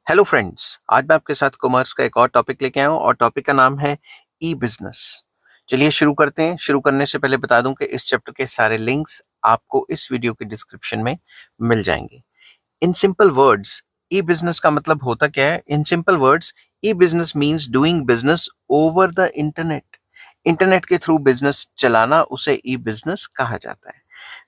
Hello friends, आज मैं आपके साथ कॉमर्स का एक और टॉपिक लेके आया हूँ और टॉपिक का नाम है ई बिजनेस। चलिए शुरू करते हैं। शुरू करने से पहले बता दूं कि इस चैप्टर के सारे लिंक्स आपको इस वीडियो के डिस्क्रिप्शन में मिल जाएंगे। In simple words, E business का मतलब होता क्या है? In simple words, E business means doing business over the internet. Internet के थ्रू बिजनेस चलाना, उसे ई बिजनेस कहा जाता है।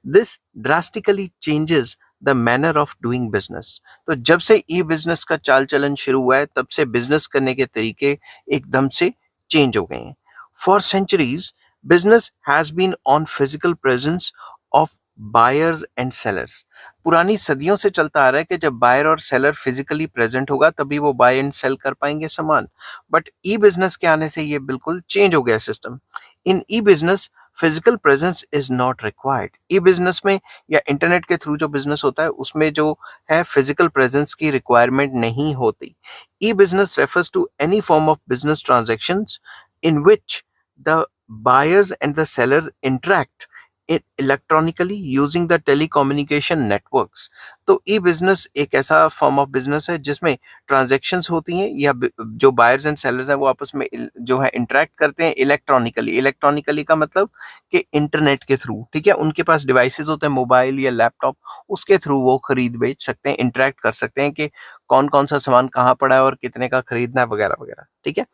This drastically changes the manner of doing business. तो जब से ई बिजनेस का चाल चलन शुरू हुआ है, तब से बिजनेस करने के तरीके एकदम से चेंज हो गए हैं। For centuries business has been on physical presence of buyers and sellers. पुरानी सदियों से चलता आ रहा है कि जब बायर और सेलर फिजिकली प्रेजेंट होगा तभी वो बाय एंड सेल कर पाएंगे सामान। बट ई बिजनेस के आने से ये बिल्कुल चेंज हो गया system. In E business physical presence is not required. E business में या इंटरनेट के थ्रू जो बिजनेस होता है उसमें जो है फिजिकल प्रेजेंस की रिक्वायरमेंट नहीं होती। E business refers to any form of business transactions in which the buyers and the sellers interact electronically using the telecommunication networks. तो ई बिजनेस एक ऐसा फॉर्म ऑफ बिजनेस है जिसमें ट्रांजैक्शंस होती हैं या जो बायर्स एंड सेलर्स हैं वो आपस में जो है इंटरेक्ट करते हैं इलेक्ट्रॉनिकली। इलेक्ट्रॉनिकली का मतलब कि इंटरनेट के थ्रू, ठीक है। उनके पास डिवाइसेस होते हैं, मोबाइल या लैपटॉप, उसके थ्रू वो खरीद बेच सकते हैं, इंटरेक्ट कर सकते हैं कि कौन कौन सा सामान कहाँ पड़ा है और कितने का खरीदना है वगैरह वगैरह, ठीक है।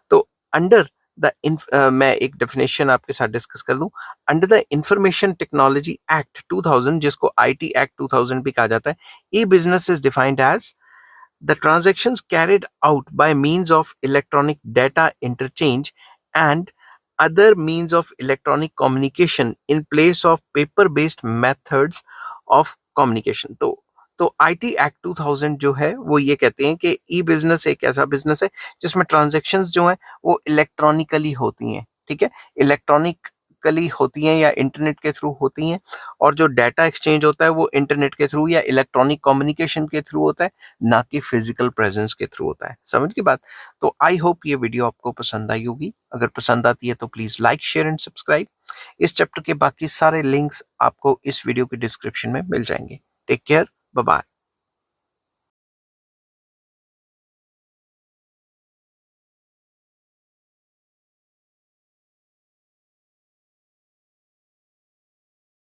तो अंडर मैं एक डेफिनेशन आपके साथ डिस्कस कर दूं। Under the information technology act 2000, जिसको आईटी एक्ट 2000 भी कहा जाता है, e business is defined as the transactions carried out by means of electronic data interchange and other means of electronic communication in place of paper based methods of communication। तो IT act 2000 जो है वो ये कहते हैं कि ई business एक ऐसा बिजनेस है जिसमें ट्रांजैक्शंस जो हैं वो इलेक्ट्रॉनिकली होती हैं, ठीक है। इलेक्ट्रॉनिकली होती हैं या इंटरनेट के थ्रू होती हैं, और जो डाटा एक्सचेंज होता है वो इंटरनेट के थ्रू या इलेक्ट्रॉनिक कम्युनिकेशन के थ्रू होता है, ना कि फिजिकल प्रेजेंस के थ्रू होता है। समझ की बात? तो आई होप ये वीडियो आपको पसंद आई होगी। अगर पसंद आती है तो please like, share and subscribe. इस चैप्टर के बाकी सारे लिंक्स आपको इस वीडियो के डिस्क्रिप्शन में मिल जाएंगे। Take care, bye bye.